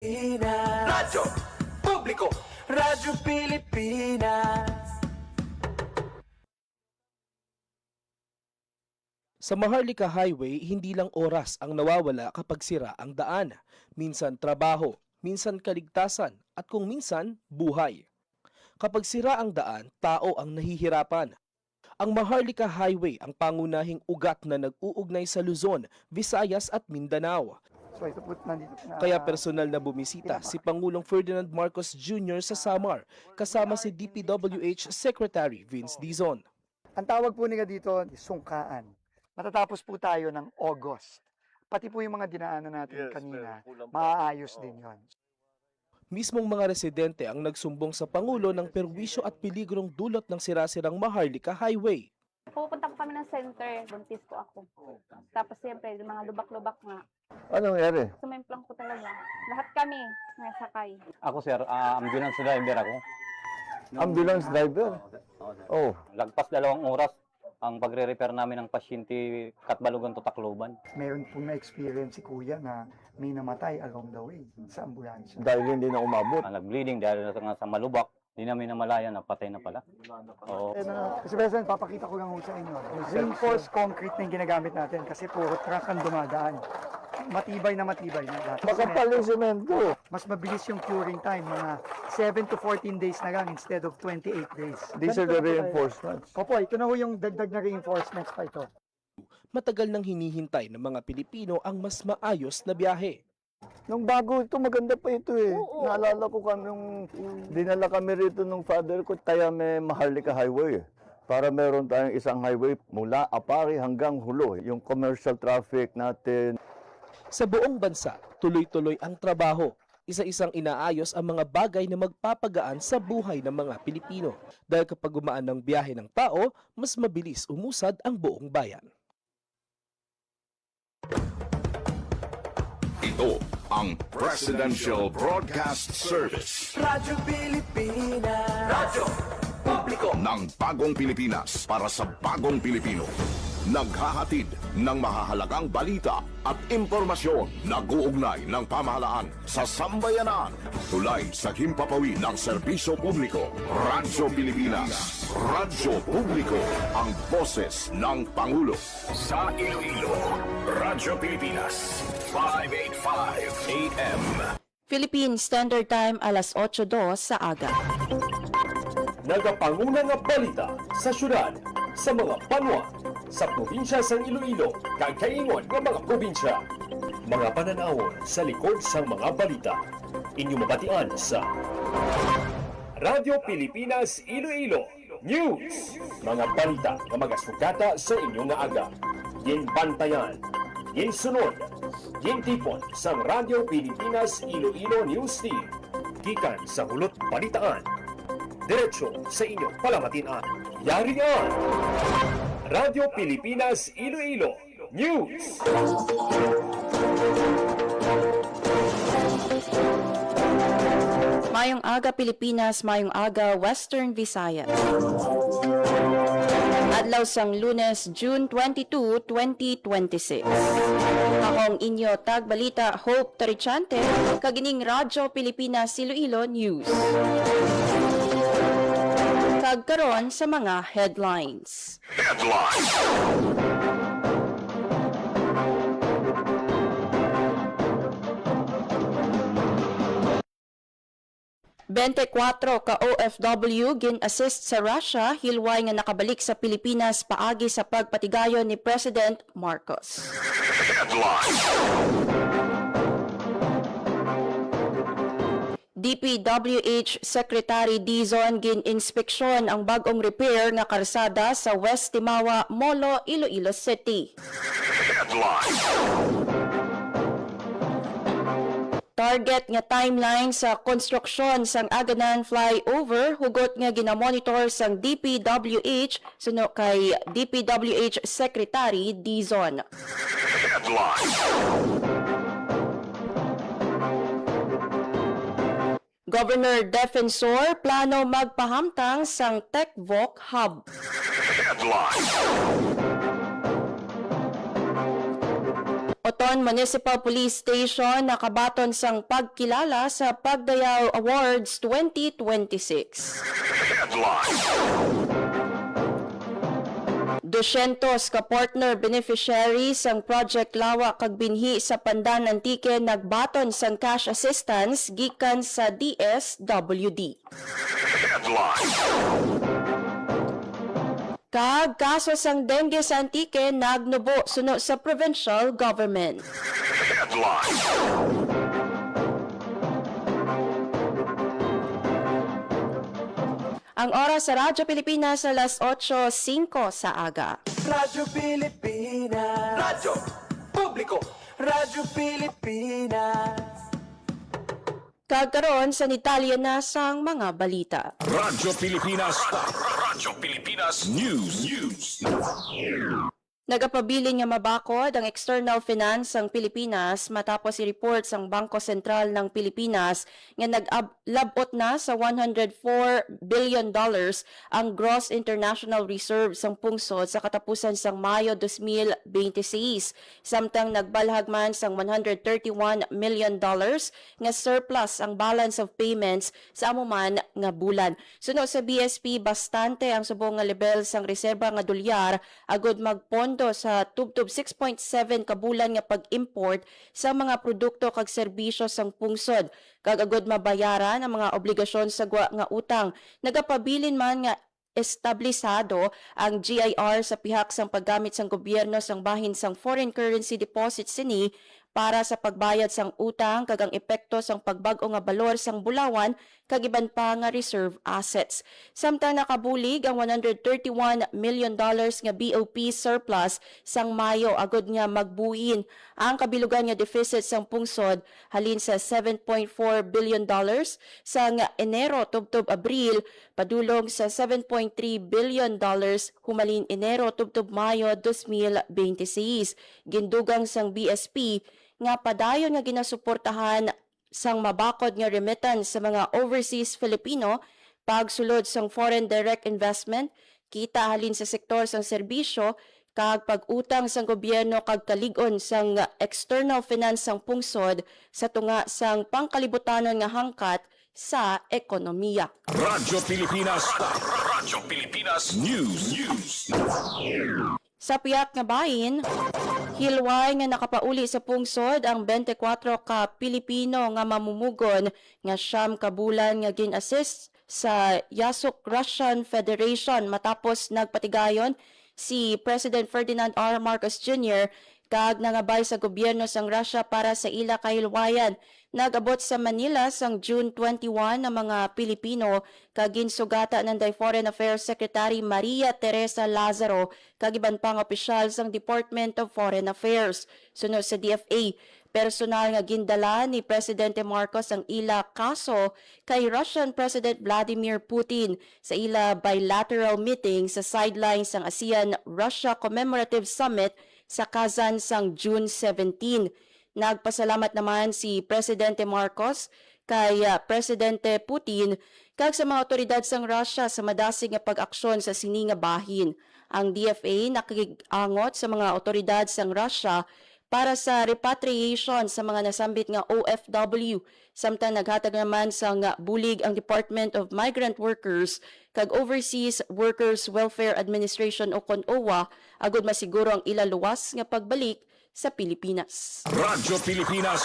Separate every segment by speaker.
Speaker 1: Radyo Publiko, Radyo Pilipinas.
Speaker 2: Sa Maharlika Highway, hindi lang oras ang nawawala kapag sira ang daan. Minsan trabaho, minsan kaligtasan, at kung minsan, buhay. Kapag sira ang daan, tao ang nahihirapan. Ang Maharlika Highway ang pangunahing ugat na nag-uugnay sa Luzon, Visayas at Mindanao.
Speaker 3: So ito po nandito na.
Speaker 2: Kaya personal na bumisita si Pangulong Ferdinand Marcos Jr. sa Samar, kasama si DPWH Secretary Vince Dizon.
Speaker 3: Ang tawag po nila dito, sungkaan. Matatapos po tayo ng August. Pati po yung mga dinaanan natin kanina, maaayos din yon.
Speaker 2: Mismong mga residente ang nagsumbong sa Pangulo ng perwisyo at peligrong dulot ng sirasirang Maharlika Highway.
Speaker 4: Pupunta po kami ng center, buntis po ako. Tapos siyempre, yung mga lubak-lubak nga.
Speaker 5: Anong nangyari?
Speaker 4: Sumemplang po talaga. Lahat kami nasakay.
Speaker 6: Ako sir, ambulance driver ako.
Speaker 5: Ambulance driver? Oh,
Speaker 6: Lagpas 2 oras ang pagre-repair namin ng pasyente Katbalogan to Tacloban.
Speaker 3: Meron po na-experience si Kuya na may namatay along the way sa ambulansya.
Speaker 5: dahil hindi na umabot.
Speaker 6: Nag-bleeding dahil nga sa malubak. Di namin namalayan na patay na pala. Oo.
Speaker 3: Kasi President, papakita ko lang sa inyo. Reinforced concrete na yung ginagamit natin kasi puro truck ang dumadaan. Matibay na lahat.
Speaker 5: Makapal yung semento.
Speaker 3: Mas mabilis yung curing time, mga 7 to 14 days na lang instead of 28 days.
Speaker 5: These are the reinforcements.
Speaker 3: Opo, ito na ho yung dagdag na reinforcements pa ito.
Speaker 2: Matagal nang hinihintay ng mga Pilipino ang mas maayos na biyahe.
Speaker 5: Nung bago ito, maganda pa ito eh. Naalala ko kami nung dinala kami rito nung father ko, kaya may Maharlika Highway. Para meron tayong isang highway mula Apari hanggang Hulo. Yung commercial traffic natin.
Speaker 2: Sa buong bansa, tuloy-tuloy ang trabaho. Isa-isang inaayos ang mga bagay na magpapagaan sa buhay ng mga Pilipino. Dahil kapag gumaan ng biyahe ng tao, mas mabilis umusad ang buong bayan.
Speaker 7: Ito ang Presidential Broadcast Service
Speaker 1: Radyo Pilipinas. Radyo Publiko
Speaker 7: ng Bagong Pilipinas para sa Bagong Pilipino. Naghahatid ng mahahalagang balita at impormasyon na guugnay ng pamahalaan sa sambayanan. Tulay sa himpapawid ng serbisyo publiko. Radyo Pilipinas. Radyo Publiko. Ang boses ng Pangulo. Sa Iloilo, Radyo Pilipinas. 585 AM.
Speaker 8: Philippine Standard Time, alas 8:02 sa aga.
Speaker 9: Nagapanguna nga balita sa syudad, sa mga banwa, sa probinsya sa Iloilo, kag kaingon nga mga probinsya. Mga pananawon sa likod sa mga balita. Inyo mabatian sa Radyo Pilipinas Iloilo News. Mga balita nga magasugata sa inyong nga aga. Ginbantayan, ginsunod, gintipon sa Radyo Pilipinas Iloilo News Team. Gikan sa hulot balitaan. Diretso sa inyong palamatian. Yarian! Radyo Pilipinas Iloilo News!
Speaker 8: Mayong aga Pilipinas, mayong aga Western Visayas. Adlaw sang Lunes, June 22, 2026. Akong inyo tagbalita Hope Tarichante, kagining Radyo Pilipinas Iloilo News. Kagkaron sa mga headlines.
Speaker 7: Headline.
Speaker 8: 24 ka OFW gin-assist sa Russia hilway nga nakabalik sa Pilipinas paagi sa pagpatigayon ni President Marcos.
Speaker 7: Headline.
Speaker 8: DPWH Secretary Dizon gin-inspeksyon ang bagong repair nga karsada sa West Timawa, Molo, Iloilo City.
Speaker 7: Headline.
Speaker 8: Target nga timeline sa konstruksyon sang Aganan flyover hugot nga ginamonitor sang DPWH suno kay DPWH Secretary Dizon.
Speaker 7: Headline.
Speaker 8: Governor Defensor plano magpahamtang sang TechVoc Hub.
Speaker 7: Headline.
Speaker 8: Coton Municipal Police Station nakabaton sang pagkilala sa Pagdayaw Awards 2026. 200 ka partner beneficiaries ang Project Lawa kag binhi sa Pandan Antique nagbaton sang cash assistance gikan sa DSWD. Kag kaso sang dengue sa Antique nagnubo suno sa provincial government. Ang oras sa Radyo Pilipinas alas 8:05 sa aga.
Speaker 1: Radyo Pilipinas. Radyo Publiko. Radyo Pilipinas.
Speaker 8: Kagkaroon sa Italia na sang mga balita.
Speaker 7: Radyo Pilipinas. Radyo Pilipinas News.
Speaker 8: Nagapabilin nga mabakod ang external finance ng Pilipinas matapos i-report ang Bangko Sentral ng Pilipinas nga naglabot na sa $104 billion ang gross international reserves sang pungsod sa katapusan sang Mayo 2026. Samtang nagbalhag man sang $131 million nga surplus ang balance of payments sa amuman nga bulan. Suno sa BSP, bastante ang subong nga level sang reserba nga dolyar agud magpondo sa tubtob 6.7 kabulan nga pag-import sa mga produkto kag serbisyo sang pungsod kag agud mabayaran ang mga obligasyon sa gwa nga utang. Nagapabilin man nga establisado ang GIR sa pihak sang paggamit sang gobyerno sang bahin sang foreign currency deposits sini para sa pagbayad sang utang kag ang epekto sang pagbag-o nga balor sang bulawan kag iban pa nga reserve assets. Samtang nakabulig ang $131 million nga BOP surplus sang Mayo agud nga magbuin ang kabilugan nga deficit sang pungsod halin sa $7.4 billion sang Enero tubtob Abril padulong sa $7.3 billion humalin Enero tubtob Mayo 2026. Gindugang sang BSP nga padayon nga ginasuportahan sang mabakod nga remittance sa mga overseas Filipino, pagsulod sang foreign direct investment, kita halin sa sektor sang serbisyo, kag pag-utang sang gobyerno kag kalig-on sang external finance sang pungsod sa tunga sang pangkalibutanon nga hangkat sa ekonomiya.
Speaker 7: Radyo Pilipinas. Radyo Pilipinas News.
Speaker 8: Sa piyak nga bahin, hilway nga nakapauli sa pungsod ang 24 ka Pilipino nga mamumugon nga siyam ka bulan nga gin-assist sa Yasuk Russian Federation matapos nagpatigayon si President Ferdinand R. Marcos Jr. kag nangabay sa gobyerno sang Russia para sa ila kahilwayan. Nagabot sa Manila sang June 21 ng mga Pilipino kag ginsugata ng Foreign Affairs Secretary Maria Teresa Lazaro kag iban pang opisyal sang Department of Foreign Affairs. Sunod sa DFA, personal nga gindala ni Presidente Marcos ang ila kaso kay Russian President Vladimir Putin sa ila bilateral meeting sa sidelines sang ASEAN-Russia Commemorative Summit sa Kazan sang June 17. Nagpasalamat naman si Presidente Marcos kay Presidente Putin kag sa mga otoridad sang Russia sa madasig nga pag-aksyon sa sini nga bahin. Ang DFA nakikiangot sa mga otoridad sang Russia para sa repatriation sa mga nasambit nga OFW. Samtang naghatag naman sang bulig ang Department of Migrant Workers kag Overseas Workers Welfare Administration o CONOWA agud masiguro ang ilaluwas nga pagbalik sa Pilipinas.
Speaker 7: Radyo Pilipinas.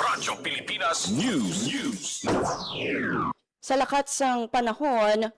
Speaker 7: Radyo Pilipinas News.
Speaker 8: Sa lakat sang panahon,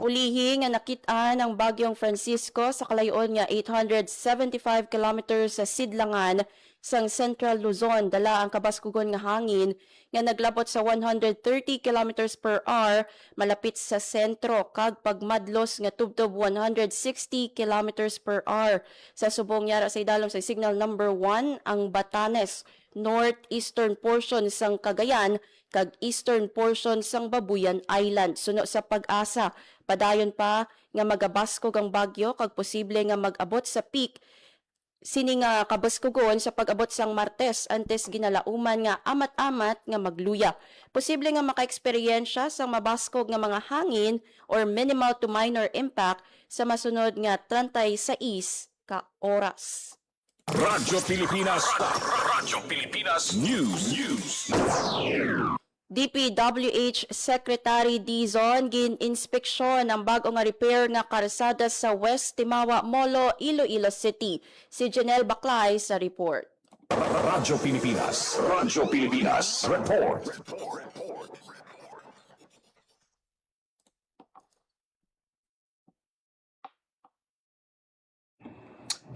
Speaker 8: ulihi nga nakit-an ang bagyong Francisco sa kalayon nga 875 kilometers sa sidlangan sang Central Luzon. Dala ang kabaskugon nga hangin nga naglabot sa 130 kilometers per hour malapit sa sentro kag pagmadlos nga tubtob 160 kilometers per hour. Sa subong yara sa idalom sa signal number 1 ang Batanes, northeastern portion sang Cagayan kag eastern portion sang Babuyan Island. Suno sa Pag-asa, padayon pa nga magabaskog ang bagyo kag posible nga mag-abot sa peak sini nga kabaskugon sa pag-abot sang Martes antes ginalauman nga amat-amat nga magluya. Posible nga maka-eksperyensya sang mabaskog nga mga hangin or minimal to minor impact sa masunod nga 36 ka oras.
Speaker 7: Radyo Pilipinas. Radyo Pilipinas News.
Speaker 8: DPWH Secretary Dizon gin-inspeksyon ang bago nga repair nga karsada sa West Timawa, Molo, Iloilo City. Si Janelle Baclay sa report.
Speaker 7: Radyo Pilipinas. Radyo Pilipinas. Report.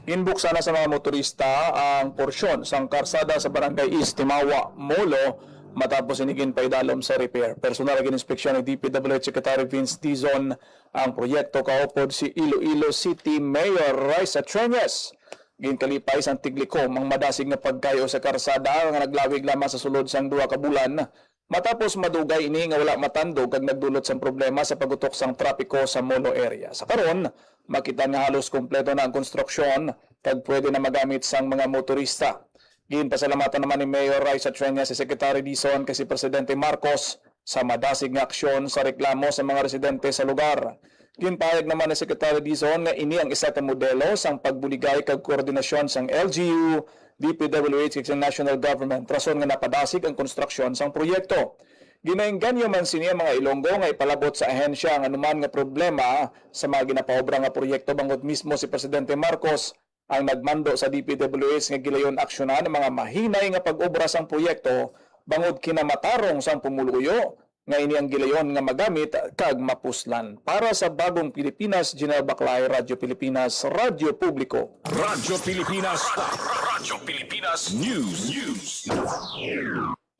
Speaker 10: Inbuksan na sa mga motorista ang porsyon sang karsada sa Barangay East, Timawa, Molo matapos inigin pa idalom sa repair. Personal gin-inspeksyon ni DPWH Secretary Vince Dizon ang proyekto kaupod si Iloilo City Mayor Raisa Trenes. Ginkalipay sang Tiglikom ang madasig nga pagkayo sa karsada nga naglawig lamang sa sulod sang 2 ka bulan. Matapos madugay ini nga wala matandog kag nagdulot sang problema sa pagutok sang trapiko sa Molo area. Sa karon, makita nga halos kompleto na ang konstruksyon kag pwede na magamit sang mga motorista. Ginpasalamatan naman ni Mayor Raisa Trenes si Secretary Dizon kasi Presidente Marcos sa madasig nga aksyon sa reklamo sa mga residente sa lugar. Ginpahayag naman ni Secretary Dizon nga ini ang isa ka modelo sang pagbuligay kag koordinasyon sang LGU, DPWH ug national government rason nga napadasig ang konstruksyon sang proyekto. Ginaengganyo man siniya mga Ilonggo nga ipalabot sa ahensya ang anuman nga problema sa mga ginapaobra nga proyekto bangod mismo si Presidente Marcos ang nagmando sa DPWH nga gilayon aksyonan ang mga mahinay nga pag-obra sang proyekto bangod kinamatarong sang pumuluyo nga ini ang gilayon nga magamit kag mapuslan. Para sa Bagong Pilipinas, Janelle Baclay, Radyo Pilipinas, Radyo Publiko.
Speaker 7: Radyo Pilipinas. Radyo Pilipinas News.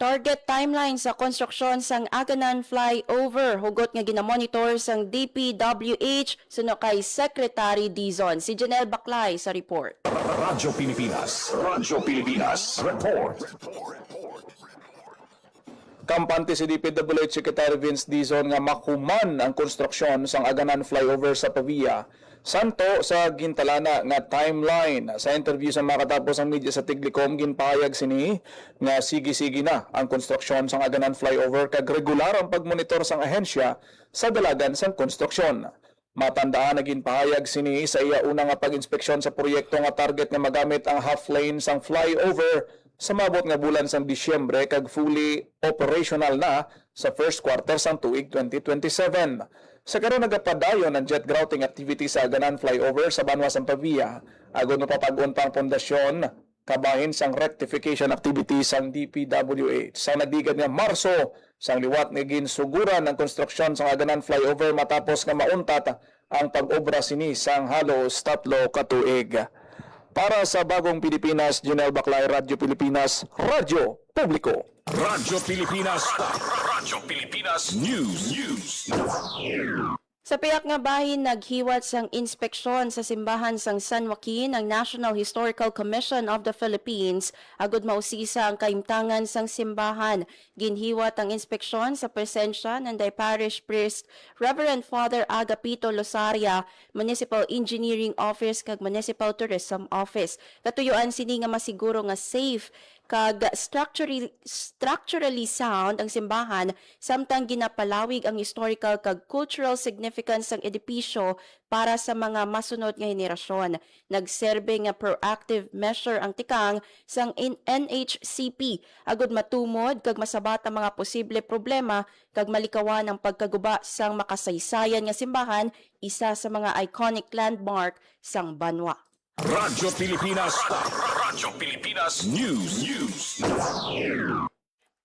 Speaker 8: Target timeline sa konstruksyon sang Aganan Flyover hugot nga ginamonitor sang DPWH suno kay Secretary Dizon. Si Janelle Baclay sa report.
Speaker 7: Radyo Pilipinas. Radyo Pilipinas. Report.
Speaker 10: Kampante si DPWH Secretary Vince Dizon nga makuman ang konstruksyon sang Aganan Flyover sa Pavia. Santo sa gintalana nga timeline. Sa interview sa makatapos ang media sa Tiglicom, ginpahayag sini nga sige-sige na ang konstruksyon sang Aganan Flyover kag regular ang pagmonitor sang ahensya sa dalagan sang konstruksyon. Matandaan na ginpahayag sini sa iya una nga pag-inspeksyon sa proyekto nga target nga magamit ang half lane sang flyover sa mabot nga bulan sang Disyembre kag fully operational na sa first quarter sang tuig 2027. Sa karon nagapadayon ang jet grouting activity sa Aganan Flyover sa Banwa sang Pavia, agon mapapag-on pa ang pundasyon kabahin sang rectification activity sang DPWH. Sa nagdigad nga Marso, sang liwat nga ginsuguran ang konstruksyon sang Aganan Flyover matapos nga mauntat ang pag-obra sini sang halos 3 ka tuig. Para sa Bagong Pilipinas, Janelle Baclay, Radyo Pilipinas, Radyo Publiko.
Speaker 7: Radyo Pilipinas. Radyo Pilipinas News.
Speaker 8: Sa piyak nga bahin, naghiwat sang inspeksyon sa simbahan sang San Joaquin ang National Historical Commission of the Philippines agud mausisa ang kaimtangan sang simbahan. Ginhiwat ang inspeksyon sa presensya ng Parish Priest Reverend Father Agapito Losaria, Municipal Engineering Office kag Municipal Tourism Office. Katuyuan sini nga masiguro nga safe kag structurally sound ang simbahan samtang ginapalawig ang historical kag cultural significance ng edipisyo para sa mga masunod nga henerasyon. Nagserbe nga proactive measure ang tikang sang NHCP agud matumod kag masabat ang mga posible problema kag malikawan ang pagkaguba sang makasaysayan nga simbahan, isa sa mga iconic landmark sang Banwa.
Speaker 7: Radyo Pilipinas. Radyo Pilipinas News.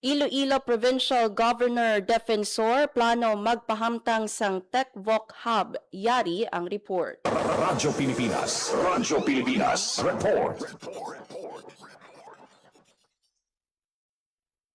Speaker 8: Iloilo Provincial Governor Defensor plano magpahamtang sang TechVoc Hub. Yari ang report.
Speaker 7: Radyo Pilipinas. Radyo Pilipinas. Report.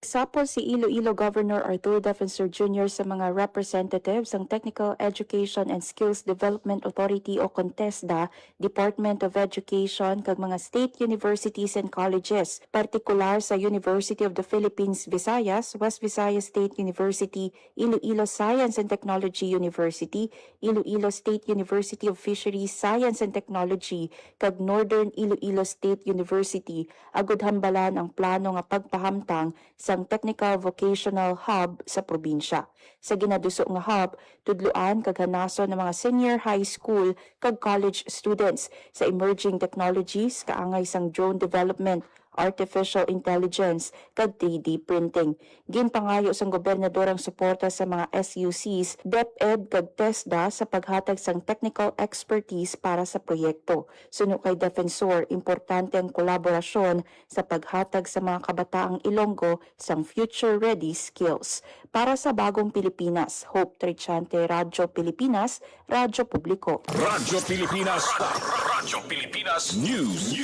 Speaker 11: Sapol si Iloilo Governor Arthur Defensor Jr. sa mga representatives ng Technical Education and Skills Development Authority o CONTESDA, Department of Education kag mga state universities and colleges, partikular sa University of the Philippines Visayas, West Visayas State University, Iloilo Science and Technology University, Iloilo State University of Fisheries Science and Technology kag Northern Iloilo State University agud hambalan ang plano nga pagpahamtang sang sang technical vocational hub sa probinsya. Sa ginaduso nga hub, tudluan kag hanason ng mga senior high school kag college students sa emerging technologies kaangay sang drone development, artificial intelligence, kag 3D printing. Ginpangayo sang gobernador ang suporta sa mga SUCs, DepEd kag TESDA sa paghatag sang technical expertise para sa proyekto. Suno kay Defensor, importante ang kolaborasyon sa paghatag sa mga kabataang Ilonggo sang future-ready skills. Para sa Bagong Pilipinas, Hope Trichante, Radyo Pilipinas, Radyo Publiko.
Speaker 9: Radyo Pilipinas. Radyo Pilipinas News.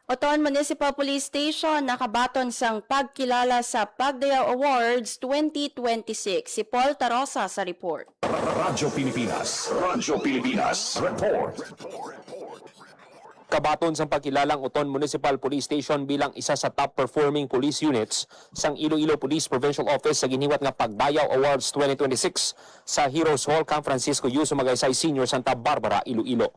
Speaker 8: Oton Municipal Police Station nakabaton sang pagkilala sa Pagdayaw Awards 2026. Si Paul Tarosa sa report.
Speaker 9: Radyo Pilipinas. Radyo Pilipinas. Report. Kabaton sang pagkilalang Oton Municipal Police Station bilang isa sa top performing police units sang Iloilo Police Provincial Office sa giniwat nga Pagdayaw Awards 2026 sa Heroes Hall, Camp Francisco U. Magaysay Senior, Santa Barbara, Iloilo.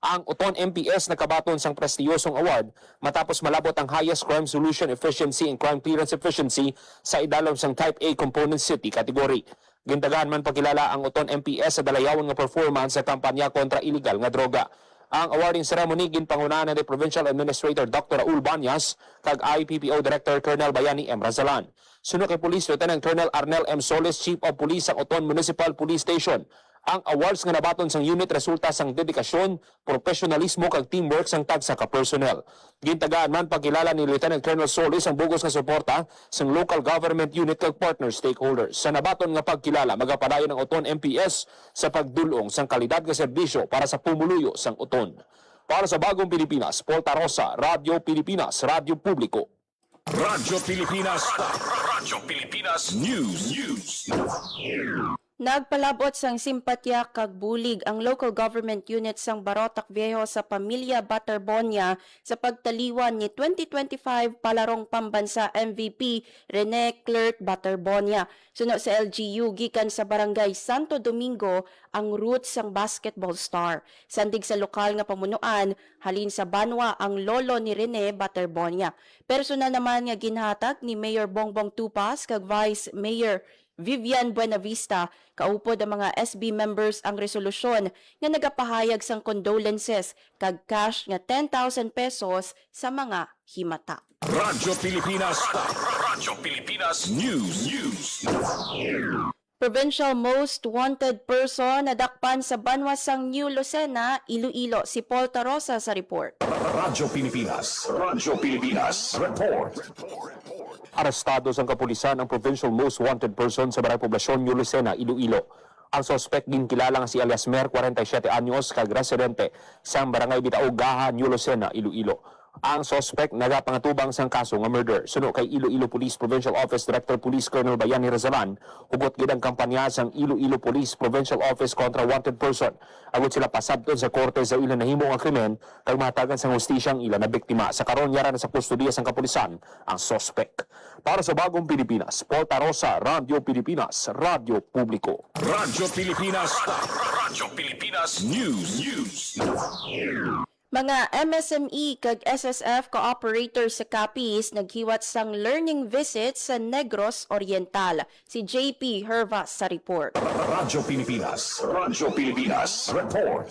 Speaker 9: Ang Oton MPS nakabaton sang prestiyosong award matapos malabot ang highest crime solution efficiency and crime clearance efficiency sa idalom sang Type A Component City category. Gindagahan man pagkilala ang Oton MPS sa dalayawan nga performance sa kampanya kontra illegal nga droga. Ang awarding ceremony ginpangunahan ni Provincial Administrator Dr. Raul Banyas kag IPPO Director Colonel Bayani M. Razalan. Sunod kay Police Lieutenant Colonel Arnel M. Soles, Chief of Police sa Oton Municipal Police Station. Ang awards nga nabaton sang unit resulta sang dedikasyon, profesionalismo kag teamwork sang tagsa ka personnel. Gintagaan man pagkilala ni Lieutenant Colonel Solis ang bugos nga suporta sang local government unit kag partner stakeholders. Sa nabaton nga pagkilala magapadayon ang Oton MPS sa pagdulong sang kalidad nga serbisyo para sa pumuluyo sang Oton. Para sa Bagong Pilipinas, Paul Tarosa, Radyo Pilipinas, Radyo Publiko. Radyo Pilipinas. Radyo Pilipinas News.
Speaker 8: Nagpalabot sang simpatya kag bulig ang local government unit sang Barotac Viejo sa pamilya Baterbonia sa pagtaliwan ni 2025 palarong pambansa MVP Rene Clerk Baterbonia. Suno sa LGU gikan sa barangay Santo Domingo ang roots sang basketball star. Sandig sa lokal nga pamunuan, halin sa Banwa ang lolo ni Rene Baterbonia. Personal naman nga ginhatag ni Mayor Bongbong Tupas kag Vice Mayor Vivian Buenavista, kaupod ang mga SB members ang resolusyon nga nagapahayag sang condolences kag cash nga 10,000 pesos sa mga himata.
Speaker 9: Radyo Pilipinas. Radyo Pilipinas News.
Speaker 8: Provincial Most Wanted Person nadakpan sa Banwa sang New Lucena, Iloilo. Si Paul Tarosa sa report.
Speaker 9: Radyo Pilipinas. Radyo Pilipinas. Report. Arestado sa kapulisan ang Provincial Most Wanted Person sa Barangay Poblasyon, New Lucena, Iloilo. Ang suspect ginkilala nga si Alias Mer, 47 anyos, kag residente sa Barangay Bitaog, Gaha, New Lucena, Iloilo. Ang suspect nagapangatubang sang kaso nga murder. Suno kay Iloilo Police Provincial Office Director Police Colonel Bayani Razalan, hugot gid ang kampanya sang Iloilo Police Provincial Office kontra wanted person. Agud sila pasabton sa korte sa ilang nahimo nga krimen kag mahatagan sang hustisya ang ilang na biktima. Sa karon yara na sa kustodiya sang kapulisan ang suspect. Para sa Bagong Pilipinas, Paul Tarosa, Radyo Pilipinas, Radyo Publiko. Radyo Pilipinas. Radyo Pilipinas News.
Speaker 8: Mga MSME kag SSF cooperators sa Capiz naghiwat sang learning visit sa Negros Oriental. Si JP Hervas sa report.
Speaker 9: Radyo Pilipinas. Radyo Pilipinas. Report.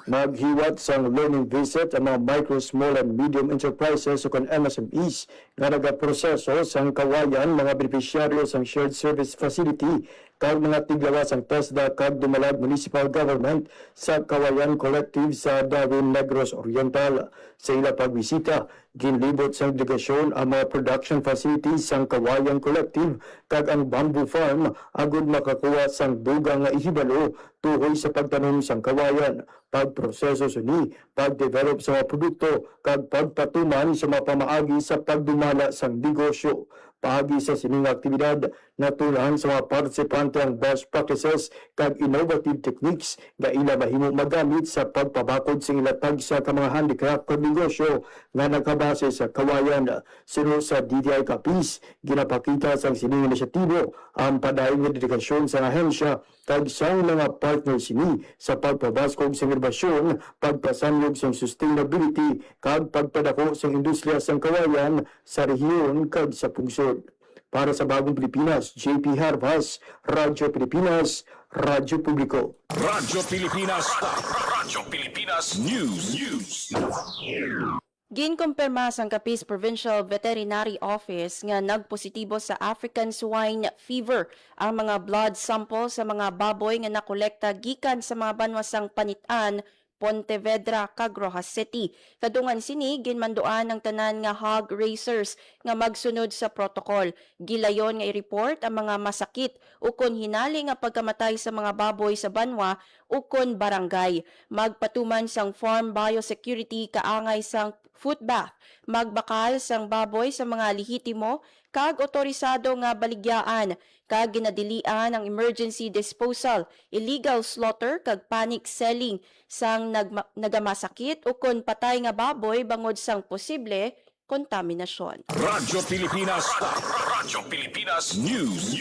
Speaker 5: Naghiwat sang learning visit ang mga micro, small, and medium enterprises o kan MSMEs nga nagaproseso sang kawayan mga beneficiaryo sang shared service facility kag mga tiglawas ang TESDA kag Dumalag Municipal Government sa Kawayan Collective sa Darwin, Negros Oriental. Sa ila pagbisita, ginlibot sang delegasyon ang mga production facilities sang Kawayan Collective kag ang bamboo farm agud makakuha sang dugang nga ihibalo tuhoy sa pagtanom sang kawayan, pagproseso suni, pagdevelop sa mga produkto kag pagpatuman sa mga pamaagi sa pagdumala sang negosyo. Paagi sa sining aktibidad, natulahan sa mga partisipante ang best practices kag innovative techniques nga ila mahimo magamit sa pagpabakod sa ilatag sa mga handicraft kag negosyo nga nagkabase sa kawayan. Sino sa DTI Capiz, ginapakita sa sining inisyatibo ang padayon nga dedikasyon sa ahensya kag sa mga partner sini sa pagpabaskog sa inobasyon, pagpasanyog sa sustainability kag pagpadako sa industriya sa kawayan sa rehiyon kag sa pungsod. Para sa Bagong Pilipinas, JP Harvas, Radyo Pilipinas, Radyo Publiko.
Speaker 7: Radyo Pilipinas. Radyo Pilipinas News.
Speaker 8: Ginkumpirma sang Capiz Provincial Veterinary Office nga nagpositibo sa African swine fever ang mga blood sample sa mga baboy nga nakolekta gikan sa mga banwasang Panitan, Pontevedra, kag Rojas City. Kadungan sini ginmanduan ang tanan nga hog raisers nga magsunod sa protocol. Gilayon nga i-report ang mga masakit ukon hinali nga pagkamatay sa mga baboy sa banwa ukon barangay. Magpatuman sang farm biosecurity kaangay sang foot bath, magbakal sang baboy sa mga lehitimo kag otorisado nga baligyaan, kag ginadilian ang emergency disposal, illegal slaughter kag panic selling sang nagamasakit ukon patay nga baboy bangod sang posible kontaminasyon.
Speaker 7: Radyo Pilipinas. Radyo Pilipinas News.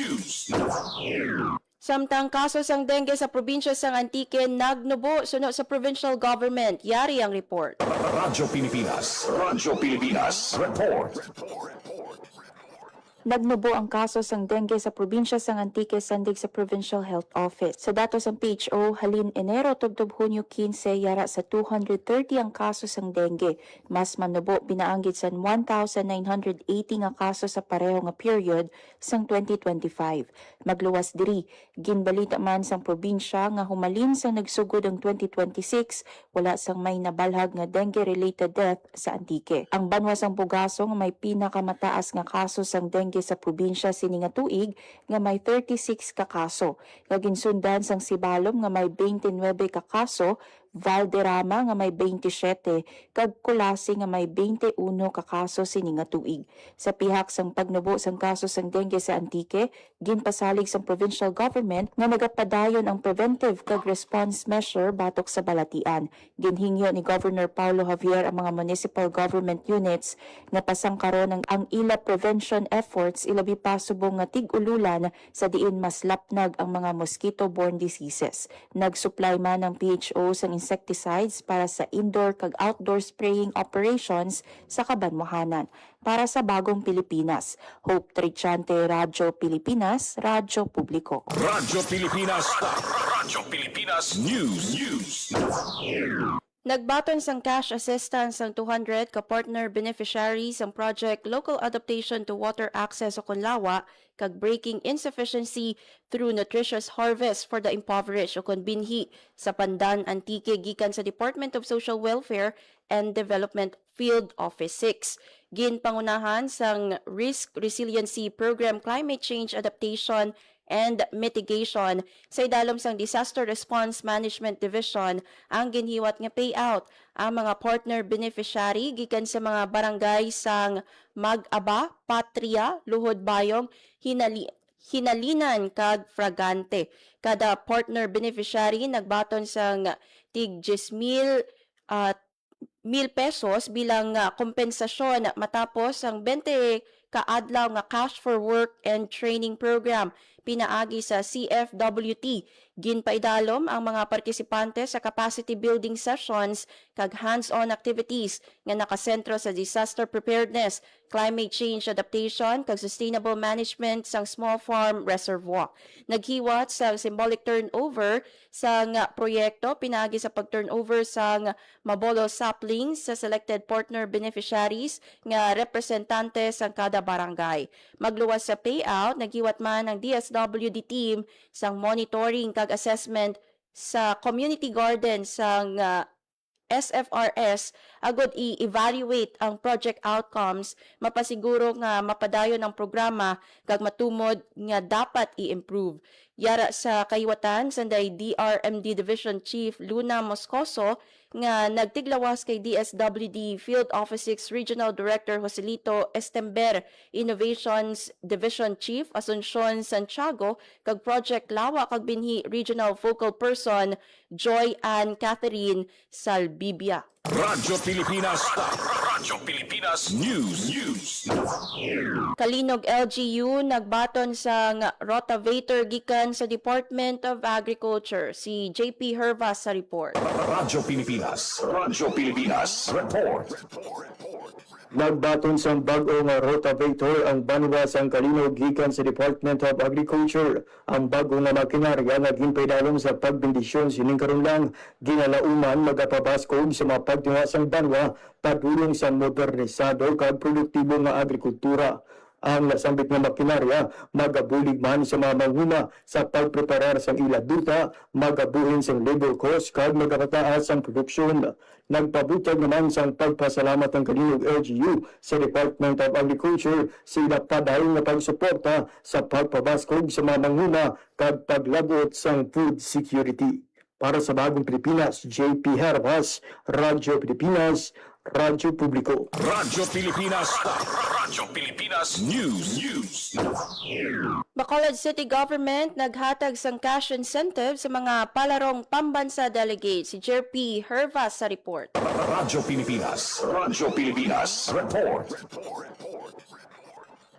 Speaker 8: Samtang kaso sang dengue sa probinsya sang Antique nagnubo suno sa provincial government. Yari ang report.
Speaker 7: Radyo Pilipinas. Radyo Pilipinas. Report.
Speaker 11: Nagnubo ang kaso sang dengue sa probinsya sang Antique sandig sa Provincial Health Office. Sa datos ng PHO, halin Enero tubtob Hunyo 15 yara sa 230 ang kaso sang dengue. Mas manubo pinaanggit sa 1,980 nga kaso sa pareho nga period sang 2025. Magluwas diri, ginbalita man sang probinsya nga humalin sang nagsugod ang 2026, wala sang may nabalhag nga dengue-related death sa Antique. Ang banwa sang Pugaso nga may pinakamataas nga kaso sang dengue sa probinsya sini nga tuig nga may 36 ka kaso. Kaginsundan sang Sibalom nga may 29 ka kaso, Valderrama nga may 27, kag Kulasi nga may 21 ka kaso sini nga tuig. Sa pihak sang pagnubo sang kaso sang dengue sa Antique, ginpasalig sang provincial government nga nagapadayon ang preventive kag response measure batok sa balatian. Ginhingyo ni Governor Paulo Javier ang mga municipal government units nga pasangkaron ang ila prevention efforts ilabi pa subong nga tig-ululan sa diin mas lapnag ang mga mosquito-borne diseases. Nagsupply man ang PHO sang insecticides para sa indoor kag outdoor spraying operations sa kabanwahanan. Para sa Bagong Pilipinas, Hope Trichante, Radyo Pilipinas, Radyo Publiko.
Speaker 7: Radyo Pilipinas. Radyo Pilipinas News.
Speaker 8: Nagbaton sang cash assistance ang 200 ka partner beneficiaries ang project Local Adaptation to Water Access o Kunlawa kag Breaking Insufficiency through Nutritious Harvest for the Impoverished o Binhi sa Pandan, Antique gikan sa Department of Social Welfare and Development Field Office 6. Ginpangunahan sang Risk Resiliency Program Climate Change Adaptation and Mitigation sa idalom sang Disaster Response Management Division ang ginhiwat nga payout ang mga partner beneficiary gikan sa mga barangay sang Mag-aba, Patria, Luhod Bayong, Hinalinan kag Fragante. Kada partner beneficiary nagbaton sang tig 10,000 pesos bilang kompensasyon matapos ang 20 kaadlaw nga cash for work and training program pinaagi sa CFWT. Ginpaidalom ang mga partisipante sa capacity building sessions kag hands-on activities nga nakasentro sa disaster preparedness, climate change adaptation kag sustainable management sang small farm reservoir. Naghiwat sa symbolic turnover sang proyekto pinaagi sa pag-turnover sang mabolo saplings sa selected partner beneficiaries nga representante sang kada barangay. Magluwas sa payout, naghiwat man ang DSWD team sang monitoring kag assessment sa community garden sang SFRS agod i-evaluate ang project outcomes, mapasiguro nga mapadayon ang programa kag matumod nga dapat i-improve. Yara sa kahiwatan sanday DRMD Division Chief Luna Moscoso nga nagtiglawas kay DSWD Field Office 6 Regional Director Joselito Estember, Innovations Division Chief Asuncion Santiago kag Project Lawa kag binhi Regional Focal Person Joy Ann Catherine Salbibia.
Speaker 7: Radyo Pilipinas. Radyo Pilipinas News.
Speaker 8: Kalinog LGU nagbaton sa rotavator gikan sa Department of Agriculture. Si JP Hervas sa report.
Speaker 7: Radyo Pilipinas. Radyo Pilipinas. Report.
Speaker 5: Nagbaton sa bag-o nga rotavator ang banwa sang Kalinog gikan sa Department of Agriculture. Ang bag-o nga makinarya naging pedalom sa pagbendisyon sining karon lang ginalauman magapabaskog sa mga pagtunga sang banwa padulong sa modernisado kag produktibo nga agrikultura. Ang nasambit nga makinarya magabulig man sa mga manghuna sa pagpreparar sa ila duta, magabuhin sa labor cost kag magapataas ang produksyon. Nagpabutag naman sa pagpasalamat ng Kalinog LGU sa Department of Agriculture sa padayon nga pagsuporta sa pagpabaskog sa mga manghuna kag paglabot sa food security. Para sa Bagong Pilipinas, JP Hervas, Radyo Pilipinas, Radyo Publiko.
Speaker 7: Radyo Pilipinas. Radyo Pilipinas News.
Speaker 8: Bacolod City Government naghatag sang cash incentive sa mga palarong pambansa delegate. Si JP Hervas sa report.
Speaker 7: Radyo Pilipinas. Radyo Pilipinas. Report.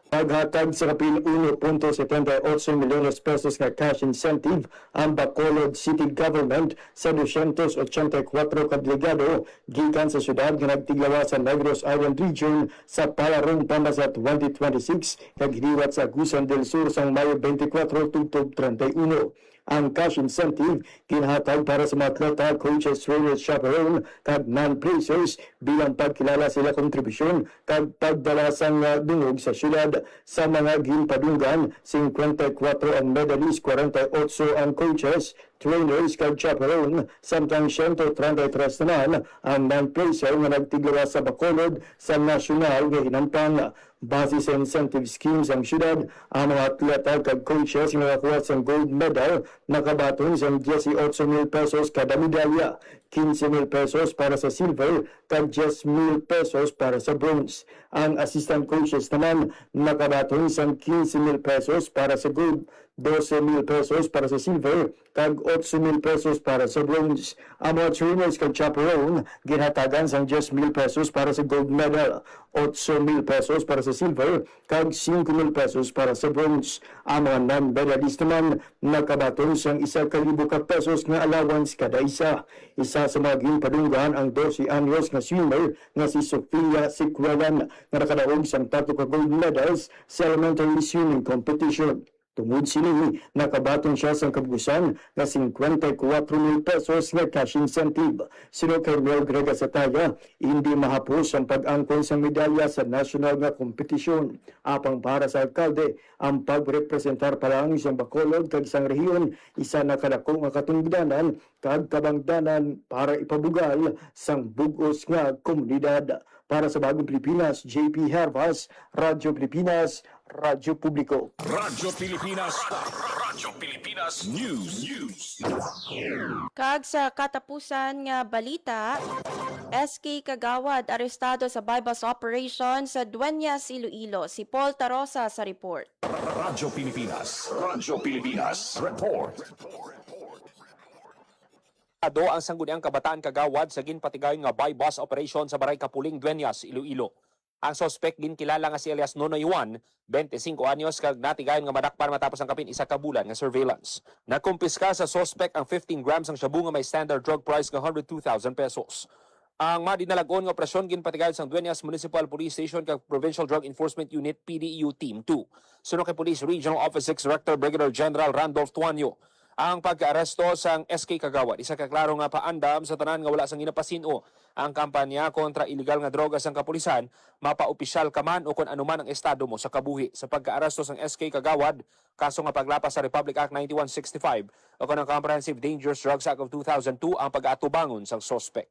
Speaker 5: Paghatag sa kapin 1.78 milyones pesos nga cash incentive ang Bacolod City Government sa 284 kadligado gikan sa syudad nga nagtiglawas sa Negros Island Region sa palarong pambansa 2026 kag hiniwat sa Agusan del Sur sang Mayo 24 tugtog 31. Ang cash incentive kinhatag para sa mga atleta, coaches, trainers, chaperone kag non-placers bilang pagkilala sila kontribusyon kag pagdala sang dungog sa syudad. Sa mga ginpadunggan, 54 ang medalist, 48 ang coaches, trainers kag chaperone, samtang 133 naman ang non-placer nga nagtiglawas sa Bacolod sa nasyonal nga hinampang. Base sa incentive schemes ang syudad, ang mga atleta kag coaches nga nakakuha sa gold medal nakabaton sa 18,000 pesos kada medalya, 15,000 pesos para sa silver kag 10,000 pesos para sa bronze. Ang assistant coaches naman nakabaton sa 15,000 pesos para sa gold, 12,000 pesos para sa silver kag 8,000 pesos para sa bronze. Ang mga trainers kag chaperone ginhatagan sa 10,000 pesos para sa gold medal, 8,000 pesos para sa silver kag 5,000 pesos para sa bronze. Ang mga non-medalist naman nakabaton sa 1,000 ka pesos nga allowance kada isa. Isa sa mga ginpadunggan ang 12 anyos nga swimmer nga si Sofia Sikwalan nga nakadaog sa 3 ka gold medals sa elementary swimming competition. Tungod sini, nakabaton siya sa kabugusan na 54,000 pesos nga cash incentive. Sino kay Mel Grega Sataya, hindi mahapos ang pag-angkon sa medalya sa national nga kompetisyon. Apang para sa alkalde, ang pagrepresentar pa lang isang Bacolod kag isang rehiyon, isa na kadako nga katungdanan kag kabangdanan para ipabugal sang bugos nga komunidad. Para sa Bagong Pilipinas, JP Hervas, Radyo Pilipinas, Radyo Publiko.
Speaker 7: Radyo Pilipinas. Radyo Pilipinas News.
Speaker 8: Kag sa katapusan nga balita, SK Kagawad arestado sa bypass operation sa Dueñas, Iloilo. Si Paul Tarosa sa report.
Speaker 7: Radyo Pilipinas. Radyo Pilipinas. Report.
Speaker 12: Ang sangguniang kabataan kagawad sa ginpatigayon nga bypass operation sa Baray Kapuling, Dueñas, Iloilo. Ang suspect ginkilala nga si Elias Nonoy Juan, 25 anyos kag natigayon nga madakpan matapos ang kapin isa ka bulan nga surveillance. Nakumpiska sa suspect ang 15 grams ng shabu nga may standard drug price nga 102,000 pesos. Ang madinalagon nga operasyon ginpatigayon sa Dueñas Municipal Police Station kag Provincial Drug Enforcement Unit PDEU Team 2. Sunod kay Police Regional Office 6 Director Brigadier General Randolph Tuanyo. Ang pagka-aresto sang SK Kagawad, isa ka klaro nga paandam sa tanan nga wala sang ginapasino ang kampanya kontra illegal nga droga sang kapulisan, mapa-opisyal ka man o kung anuman ang estado mo sa kabuhi. Sa pagka-aresto sang SK Kagawad, kaso nga paglapas sa Republic Act 9165 o kung ang Comprehensive Dangerous Drugs Act of 2002 ang pag-atubangon sang suspect.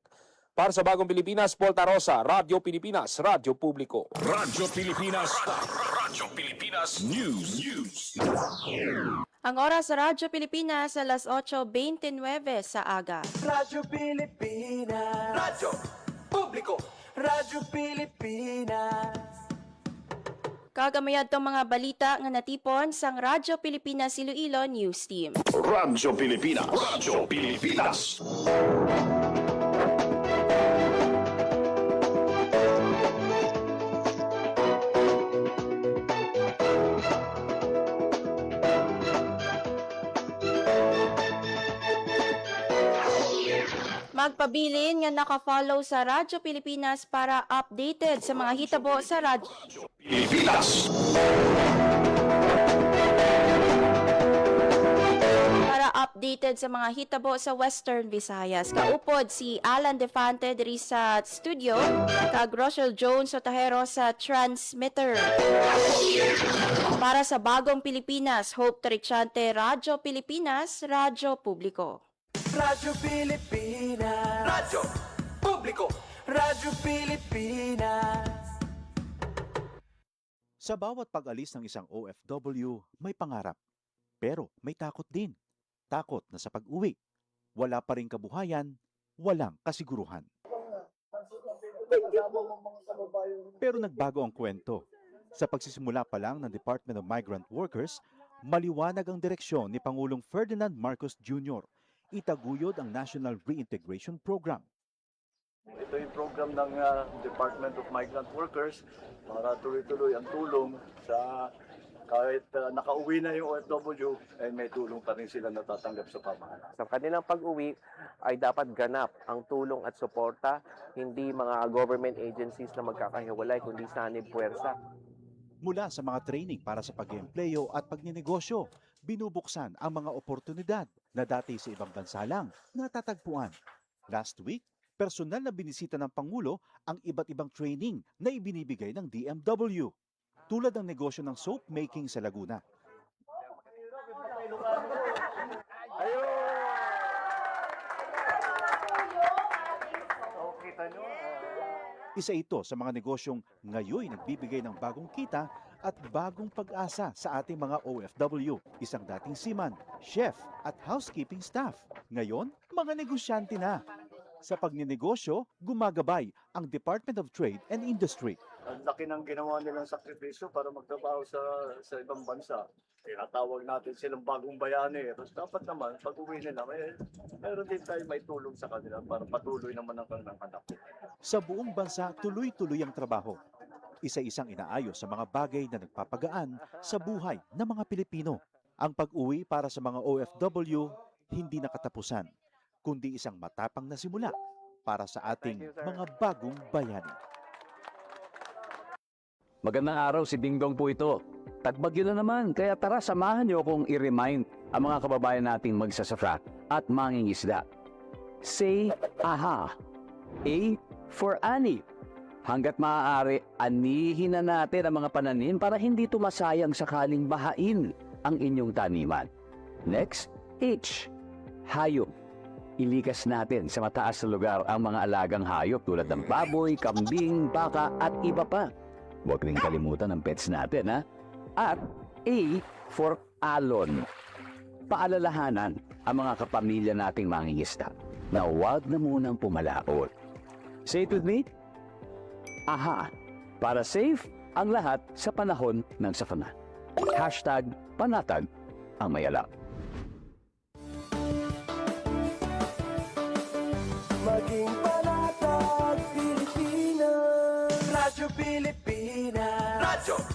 Speaker 12: Para sa Bagong Pilipinas, Paul Tarosa, Radyo Pilipinas, Radyo Publiko.
Speaker 7: Radyo Pilipinas. Radyo Pilipinas News.
Speaker 8: Ang oras sa Radyo Pilipinas, alas 8:29 sa aga.
Speaker 1: Radyo Pilipinas. Radyo Publiko. Radyo Pilipinas.
Speaker 8: Kagamayad tong mga balita nga natipon sang Radyo Pilipinas Iloilo News Team.
Speaker 7: Radyo Pilipinas. Radyo Pilipinas.
Speaker 8: Magpabilin nga naka-follow sa Radyo Pilipinas para updated sa mga hitabo sa Radyo
Speaker 7: Pilipinas.
Speaker 8: para updated sa mga hitabo sa Western Visayas. Kaupod si Alan Defante diri sa studio, kag Rochelle Jones Otahero sa transmitter. Para sa Bagong Pilipinas, Hope Trichante, Radyo Pilipinas, Radyo Publiko.
Speaker 1: Radyo Pilipinas. Radyo Publiko. Radyo Pilipinas.
Speaker 13: Sa bawat pag-alis ng isang OFW, may pangarap. Pero may takot din. Takot na sa pag-uwi. Wala pa ring kabuhayan, walang kasiguruhan. Pero nagbago ang kwento. Sa pagsisimula pa lang ng Department of Migrant Workers, maliwanag ang direksyon ni Pangulong Ferdinand Marcos Jr. Itaguyod ang National Reintegration Program.
Speaker 5: Ito yung program ng Department of Migrant Workers para tuloy-tuloy ang tulong sa kahit nakauwi na yung OFW, ay may tulong pa rin sila natatanggap sa pamahalaan.
Speaker 14: Sa kanilang pag-uwi ay dapat ganap ang tulong at suporta, hindi mga government agencies na magkakahiwalay, kundi sanib puwersa.
Speaker 13: Mula sa mga training para sa pag-eempleyo at pagninegosyo, binubuksan ang mga oportunidad na dati sa ibang bansa lang natatagpuan. Last week, personal na binisita ng Pangulo ang iba't ibang training na ibinibigay ng DMW, tulad ng negosyo ng soap making sa Laguna. Isa ito sa mga negosyong ngayon nagbibigay ng bagong kita at bagong pag-asa sa ating mga OFW. Isang dating seaman, chef at housekeeping staff. Ngayon, mga negosyante na. Sa pagninegosyo, gumagabay ang Department of Trade and Industry.
Speaker 5: Ang laki ng ginawa nilang sakripisyo para magtrabaho sa ibang bansa. Tinatawag natin silang bagong bayani. Tapos dapat naman, pag uwi nila, meron din tayo may tulong sa kanila para patuloy naman ang kanilang anak.
Speaker 13: Sa buong bansa, tuloy-tuloy ang trabaho. Isa-isang inaayos sa mga bagay na nagpapagaan sa buhay ng mga Pilipino. Ang pag-uwi para sa mga OFW, hindi nakatapusan, kundi isang matapang na simula para sa ating mga bagong bayani.
Speaker 15: Magandang araw, si Dingdong po ito. Tagbagyo na naman, kaya tara samahan niyo kong i-remind ang mga kababayan nating magsasaka at mangingisda. Say aha. A for ani. Hanggat maaari, anihin na natin ang mga pananim para hindi tumasayang sakaling bahain ang inyong taniman. Next, H. Hayop. Ilikas natin sa mataas na lugar ang mga alagang hayop tulad ng baboy, kambing, baka at iba pa. Huwag rin kalimutan ang pets natin, ha? At A for alon. Paalalahanan ang mga kapamilya nating mangingisda na huwag na munang pumalaot. Say it with me. Aha, para safe ang lahat sa panahon ng sakuna. Hashtag panatag ang mayala.
Speaker 1: Maging panatag Pilipinas. Radyo Pilipinas. Radyo